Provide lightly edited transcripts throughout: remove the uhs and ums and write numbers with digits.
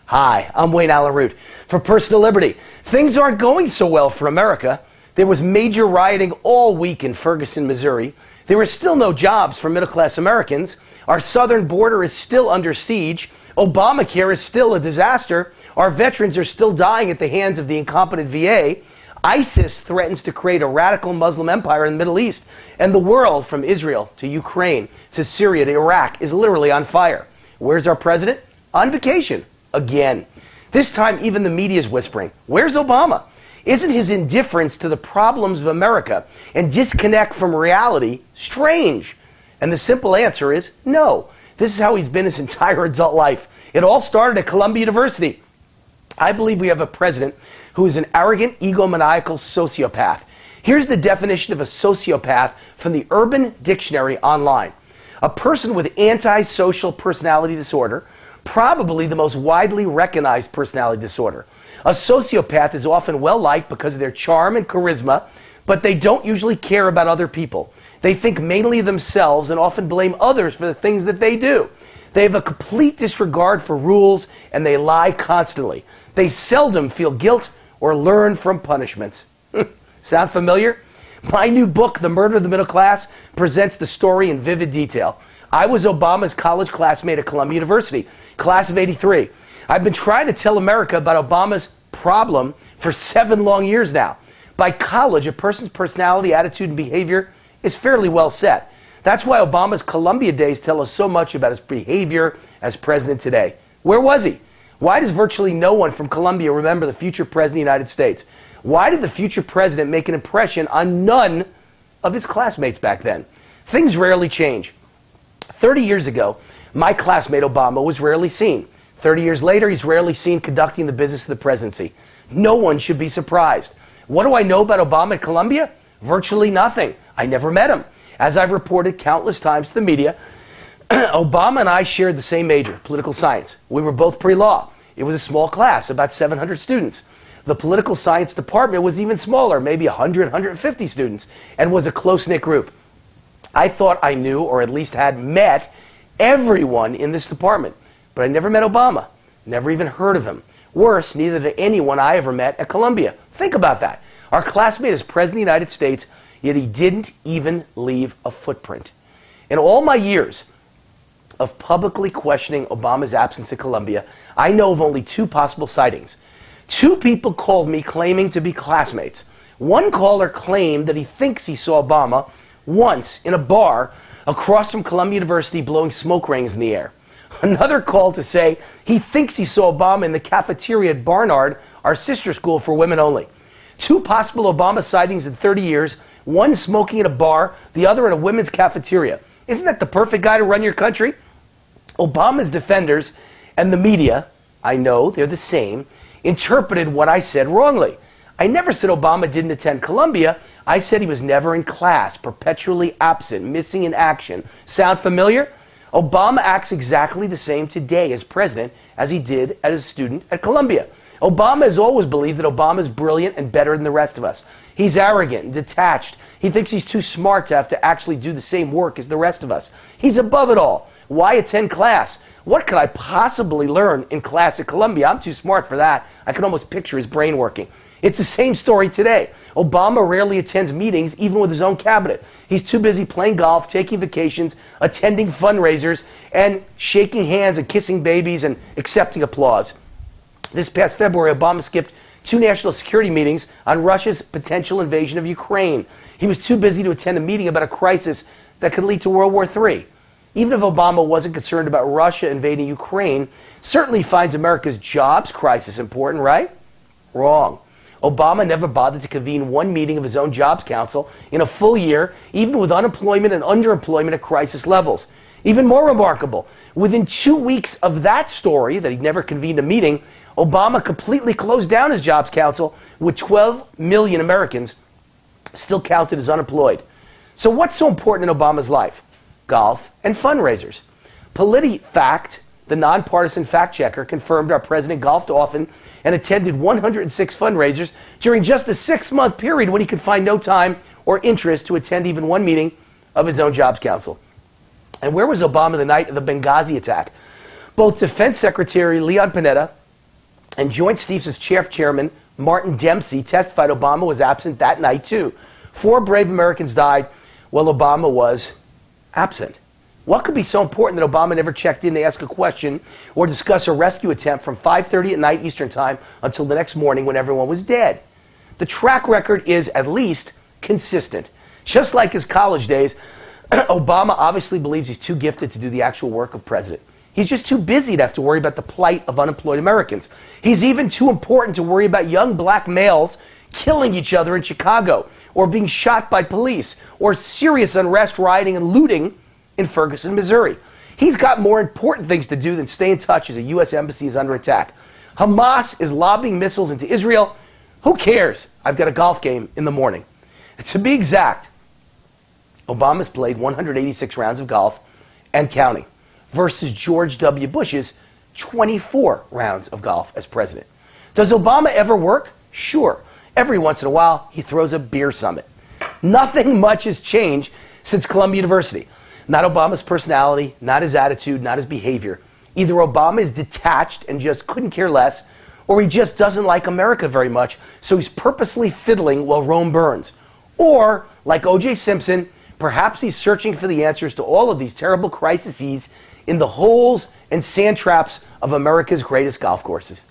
Hi, I'm Wayne Allen Root for Personal Liberty. Things aren't going so well for America. There was major rioting all week in Ferguson, Missouri. There are still no jobs for middle-class Americans. Our southern border is still under siege. Obamacare is still a disaster. Our veterans are still dying at the hands of the incompetent VA. ISIS threatens to create a radical Muslim empire in the Middle East. And the world, from Israel to Ukraine to Syria to Iraq, is literally on fire. Where's our president? On vacation. Again. This time, even the media is whispering, where's Obama? Isn't his indifference to the problems of America and disconnect from reality strange? And the simple answer is no. This is how he's been his entire adult life. It all started at Columbia University. I believe we have a president who is an arrogant, egomaniacal sociopath. Here's the definition of a sociopath from the Urban Dictionary online. A person with antisocial personality disorder, probably the most widely recognized personality disorder. A sociopath is often well-liked because of their charm and charisma, but they don't usually care about other people. They think mainly of themselves and often blame others for the things that they do. They have a complete disregard for rules and they lie constantly. They seldom feel guilt or learn from punishments. Sound familiar? My new book, The Murder of the Middle Class, presents the story in vivid detail. I was Obama's college classmate at Columbia University, class of '83. I've been trying to tell America about Obama's problem for 7 long years now. By college, a person's personality, attitude, and behavior is fairly well set. That's why Obama's Columbia days tell us so much about his behavior as president today. Where was he? Why does virtually no one from Columbia remember the future president of the United States? Why did the future president make an impression on none of his classmates back then? Things rarely change. 30 years ago, my classmate Obama was rarely seen. 30 years later, he's rarely seen conducting the business of the presidency. No one should be surprised. What do I know about Obama at Columbia? Virtually nothing. I never met him. As I've reported countless times to the media, Obama and I shared the same major, political science. We were both pre-law. It was a small class, about 700 students. The political science department was even smaller, maybe 100, 150 students, and was a close-knit group. I thought I knew, or at least had met, everyone in this department. But I never met Obama. Never even heard of him. Worse, neither did anyone I ever met at Columbia. Think about that. Our classmate is President of the United States, yet he didn't even leave a footprint. In all my years of publicly questioning Obama's absence at Columbia, I know of only 2 possible sightings. 2 people called me claiming to be classmates. One caller claimed that he thinks he saw Obama once in a bar across from Columbia University blowing smoke rings in the air. Another called to say he thinks he saw Obama in the cafeteria at Barnard, our sister school for women only. 2 possible Obama sightings in 30 years, one smoking at a bar, the other at a women's cafeteria. Isn't that the perfect guy to run your country? Obama's defenders and the media, I know they're the same, interpreted what I said wrongly. I never said Obama didn't attend Columbia. I said he was never in class, perpetually absent, missing in action. Sound familiar? Obama acts exactly the same today as president as he did as a student at Columbia. Obama has always believed that Obama is brilliant and better than the rest of us. He's arrogant and detached. He thinks he's too smart to have to actually do the same work as the rest of us. He's above it all. Why attend class? What could I possibly learn in class at Columbia? I'm too smart for that. I can almost picture his brain working. It's the same story today. Obama rarely attends meetings, even with his own cabinet. He's too busy playing golf, taking vacations, attending fundraisers, and shaking hands and kissing babies and accepting applause. This past February, Obama skipped 2 national security meetings on Russia's potential invasion of Ukraine. He was too busy to attend a meeting about a crisis that could lead to World War III. Even if Obama wasn't concerned about Russia invading Ukraine, certainly finds America's jobs crisis important, right? Wrong. Obama never bothered to convene 1 meeting of his own jobs council in a full year, even with unemployment and underemployment at crisis levels. Even more remarkable, within 2 weeks of that story, that he'd never convened a meeting, Obama completely closed down his jobs council with 12 million Americans still counted as unemployed. So what's so important in Obama's life? Golf and fundraisers. PolitiFact, the nonpartisan fact checker, confirmed our president golfed often and attended 106 fundraisers during just a 6-month period when he could find no time or interest to attend even 1 meeting of his own jobs council. And where was Obama the night of the Benghazi attack? Both Defense Secretary Leon Panetta And Joint Chiefs of Staff Chairman Martin Dempsey testified Obama was absent that night, too. 4 brave Americans died while Obama was absent. What could be so important that Obama never checked in to ask a question or discuss a rescue attempt from 5:30 at night Eastern Time until the next morning when everyone was dead? The track record is at least consistent. Just like his college days, Obama obviously believes he's too gifted to do the actual work of president. He's just too busy to have to worry about the plight of unemployed Americans. He's even too important to worry about young black males killing each other in Chicago, or being shot by police, or serious unrest, rioting, and looting in Ferguson, Missouri. He's got more important things to do than stay in touch as a U.S. embassy is under attack. Hamas is lobbing missiles into Israel. Who cares? I've got a golf game in the morning. To be exact, Obama's played 186 rounds of golf and counting versus George W. Bush's 24 rounds of golf as president. Does Obama ever work? Sure. Every once in a while, he throws a beer summit. Nothing much has changed since Columbia University. Not Obama's personality, not his attitude, not his behavior. Either Obama is detached and just couldn't care less, or he just doesn't like America very much, so he's purposely fiddling while Rome burns. Or, like O.J. Simpson, perhaps he's searching for the answers to all of these terrible crises in the holes and sand traps of America's greatest golf courses.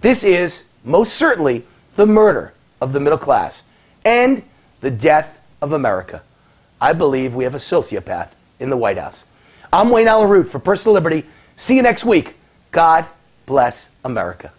This is, most certainly, the murder of the middle class and the death of America. I believe we have a sociopath in the White House. I'm Wayne Allyn Root for Personal Liberty. See you next week. God bless America.